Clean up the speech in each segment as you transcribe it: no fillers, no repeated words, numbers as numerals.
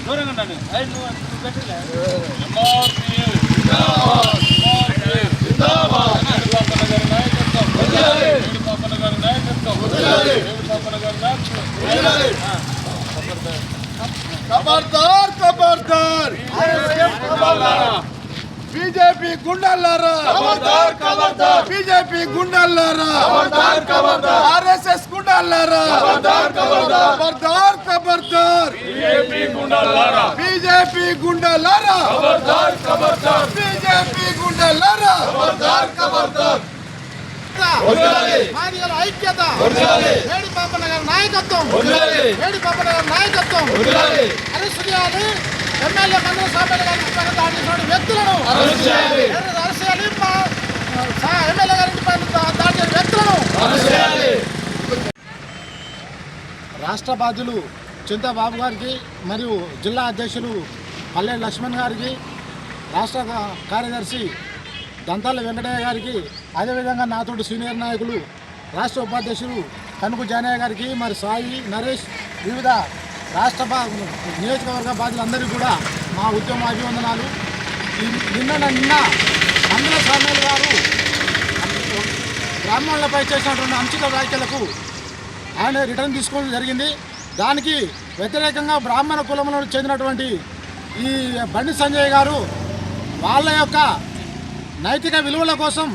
దూరంగా పెట్టలే खबरदार खबरदार बीजेपी गुंडालारा खबरदार खबरदार बीजेपी गुंडालारा खबरदार खबरदार आरएसएस गुंडालारा खबरदार खबरदार खबरदार बीजेपी गुंडालारा खबरदार खबरदार बीजेपी गुंडालारा खबरदार खबरदार ఐక్యత వేడి పాపనగర్ నాయకత్వం అరెస్ట్ చేయాలి. ఎమ్మెల్యే మండల సభ్యులు గారికి పైన దాడి చేసిన వ్యక్తులను అరెస్ట్ చేయాలి. ఎమ్మెల్యే గారికి పైన దాడి చేసిన వ్యక్తులను అరెస్ట్ చేయాలి. రాష్ట్ర బాధ్యులు చింతబాబు గారికి మరియు జిల్లా అధ్యక్షులు పల్లె లక్ష్మణ్ గారికి, రాష్ట్ర కార్యదర్శి దంతాల వెంకటయ్య గారికి, అదేవిధంగా నాతోటి సీనియర్ నాయకులు రాష్ట్ర ఉపాధ్యక్షులు కనుకు జానయ్య గారికి, మరి సాయి నరేష్, వివిధ రాష్ట్ర నియోజకవర్గ బాధ్యులందరికీ కూడా మా ఉద్యమ అభివందనాలు. నిన్న మండల స్వామి గారు బ్రాహ్మణులపై చేసినటువంటి అంచిత వ్యాఖ్యలకు ఆయన రిటర్న్ తీసుకోవడం జరిగింది. దానికి వ్యతిరేకంగా బ్రాహ్మణ కులంలో చెందినటువంటి ఈ బండి సంజయ్ గారు వాళ్ళ యొక్క నైతిక విలువల కోసం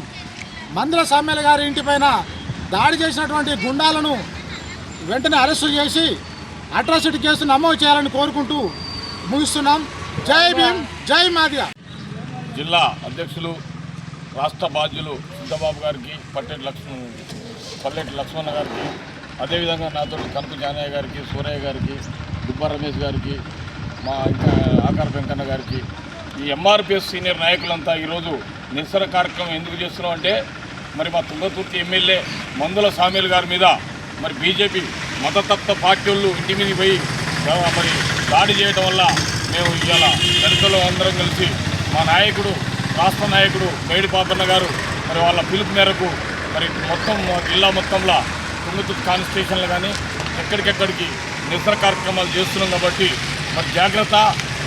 మందుల సామ్యాల గారి ఇంటిపైన దాడి చేసినటువంటి గుండాలను వెంటనే అరెస్టు చేసి అట్రాసిటీ కేసు నమోదు చేయాలని కోరుకుంటూ ముగిస్తున్నాం. జై భీమ్, జై మాదిగ. జిల్లా అధ్యక్షులు రాష్ట్ర బాధ్యులు చింతబాబు గారికి, పల్లెటి లక్ష్మణ గారికి, అదేవిధంగా నాతో కనుక జానయ్య గారికి, సూరయ్య గారికి, దుబ్బా రమేష్ గారికి, మా ఇంకా ఆకార వెంకన్న గారికి, ఈ ఎంఆర్పిఎస్ సీనియర్ నాయకులంతా ఈరోజు నిరసన కార్యక్రమం ఎందుకు చేస్తున్నాం అంటే, మరి మా తుంగతుర్తి ఎమ్మెల్యే మందుల సామీల్ గారి మీద మరి బీజేపీ మతతత్వ పార్టీ వాళ్ళు ఇంటి మీదకి పోయి మరి దాడి చేయడం వల్ల మేము ఇవాళ దళితులు అందరం కలిసి మా నాయకుడు, రాష్ట్ర నాయకుడు మేడి పాపన్న గారు మరి వాళ్ళ పిలుపు మేరకు మరి మొత్తం జిల్లా మొత్తంలో తుంగతుర్తి కాన్స్టిట్యూషన్లు కానీ ఎక్కడికెక్కడికి నిరసన కార్యక్రమాలు చేస్తున్నాం. కాబట్టి మరి జాగ్రత్త,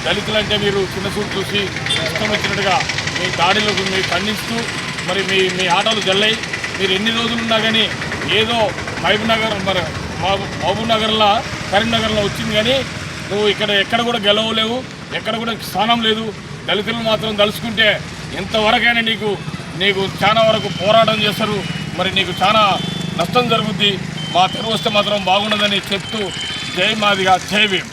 దళితులంటే మీరు చిన్న చూపు చూసి ఇష్టం వచ్చినట్టుగా మీ దాడిలకు మీరు ఖండిస్తూ మరి మీ ఆటలు జల్లయి. మీరు ఎన్ని రోజులున్నా కానీ ఏదో మహబూబ్నగర్లో కరీంనగర్లో వచ్చింది కానీ నువ్వు ఎక్కడ కూడా గెలవలేవు, ఎక్కడ కూడా స్థానం లేదు. దళితులను మాత్రం తలుచుకుంటే ఎంతవరకైనా నీకు చాలా వరకు పోరాటం చేస్తారు, మరి నీకు చాలా నష్టం జరుగుద్ది. మా తెరువు వస్తే మాత్రం బాగుండదని చెప్తూ జై మాదిగా, జై భీమ్.